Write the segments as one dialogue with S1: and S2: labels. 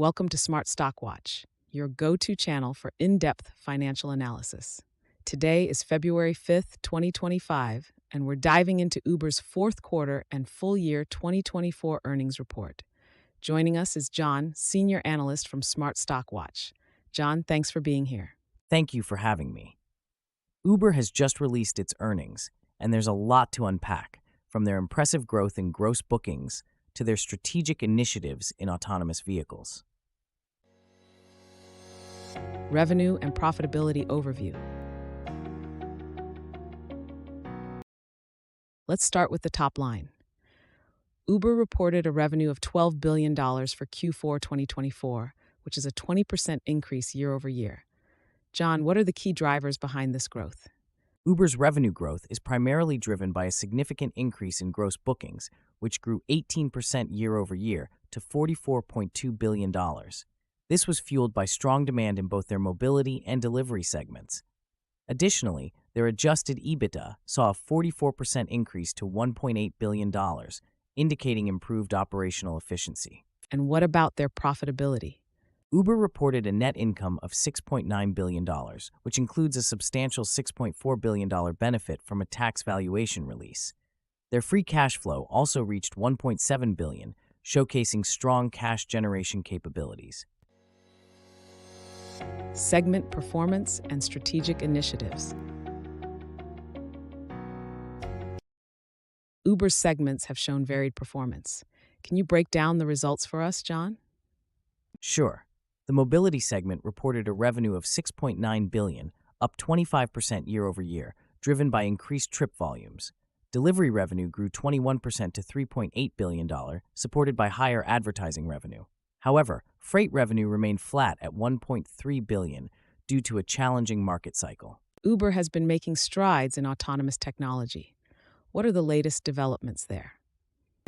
S1: Welcome to Smart Stock Watch, your go-to channel for in-depth financial analysis. Today is February 5th, 2025, and we're diving into Uber's fourth quarter and full year 2024 earnings report. Joining us is John, senior analyst from Smart Stock Watch. John, thanks for being here.
S2: Thank you for having me. Uber has just released its earnings, and there's a lot to unpack, from their impressive growth in gross bookings to their strategic initiatives in autonomous vehicles.
S1: Revenue and profitability overview. Let's start with the top line. Uber reported a revenue of $12 billion for Q4 2024, which is a 20% increase year over year. John, what are the key drivers behind this growth?
S2: Uber's revenue growth is primarily driven by a significant increase in gross bookings, which grew 18% year over year to $44.2 billion. This was fueled by strong demand in both their mobility and delivery segments. Additionally, their adjusted EBITDA saw a 44% increase to $1.8 billion, indicating improved operational efficiency.
S1: And what about their profitability?
S2: Uber reported a net income of $6.9 billion, which includes a substantial $6.4 billion benefit from a tax valuation release. Their free cash flow also reached $1.7 billion, showcasing strong cash generation capabilities.
S1: Segment performance and strategic initiatives. Uber's segments have shown varied performance. Can you break down the results for us, John?
S2: Sure. The mobility segment reported a revenue of $6.9 billion, up 25% year over year, driven by increased trip volumes. Delivery revenue grew 21% to $3.8 billion, supported by higher advertising revenue. However, freight revenue remained flat at $1.3 billion due to a challenging market cycle.
S1: Uber has been making strides in autonomous technology. What are the latest developments there?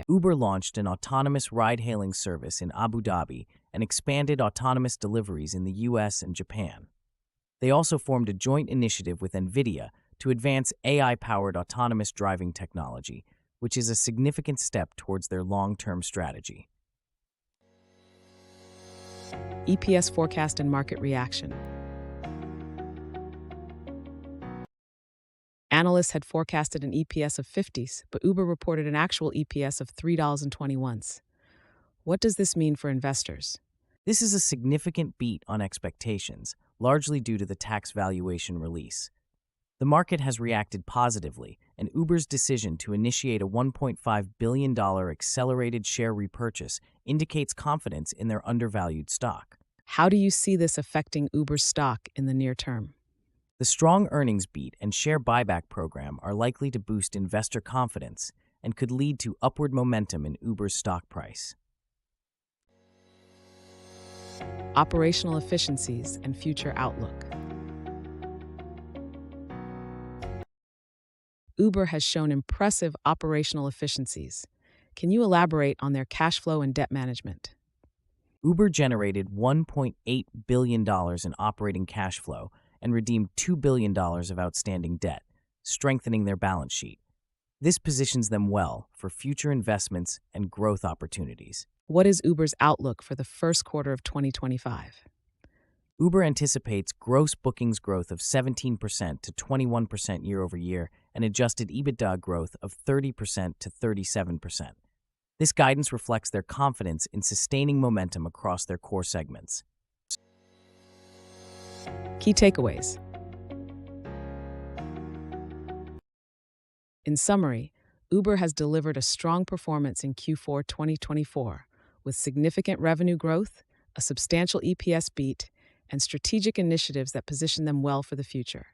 S2: Uber launched an autonomous ride-hailing service in Abu Dhabi and expanded autonomous deliveries in the US and Japan. They also formed a joint initiative with NVIDIA to advance AI-powered autonomous driving technology, which is a significant step towards their long-term strategy.
S1: EPS forecast and market reaction. Analysts had forecasted an EPS of 50s, but Uber reported an actual EPS of $3.21. What does this mean for investors?
S2: This is a significant beat on expectations, largely due to the tax valuation release. The market has reacted positively, and Uber's decision to initiate a $1.5 billion accelerated share repurchase indicates confidence in their undervalued stock.
S1: How do you see this affecting Uber's stock in the near term?
S2: The strong earnings beat and share buyback program are likely to boost investor confidence and could lead to upward momentum in Uber's stock price.
S1: Operational efficiencies and future outlook. Uber has shown impressive operational efficiencies. Can you elaborate on their cash flow and debt management?
S2: Uber generated $1.8 billion in operating cash flow and redeemed $2 billion of outstanding debt, strengthening their balance sheet. This positions them well for future investments and growth opportunities.
S1: What is Uber's outlook for the first quarter of 2025?
S2: Uber anticipates gross bookings growth of 17% to 21% year over year and adjusted EBITDA growth of 30% to 37%. This guidance reflects their confidence in sustaining momentum across their core segments.
S1: Key takeaways. In summary, Uber has delivered a strong performance in Q4 2024 with significant revenue growth, a substantial EPS beat, and strategic initiatives that position them well for the future.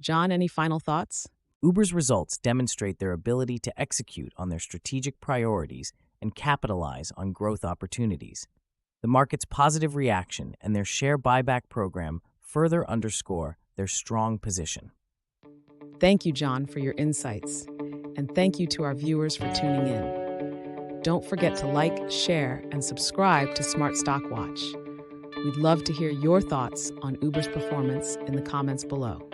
S1: John, any final thoughts?
S2: Uber's results demonstrate their ability to execute on their strategic priorities and capitalize on growth opportunities. The market's positive reaction and their share buyback program further underscore their strong position.
S1: Thank you, John, for your insights, and thank you to our viewers for tuning in. Don't forget to like, share, and subscribe to Smart Stock Watch. We'd love to hear your thoughts on Uber's performance in the comments below.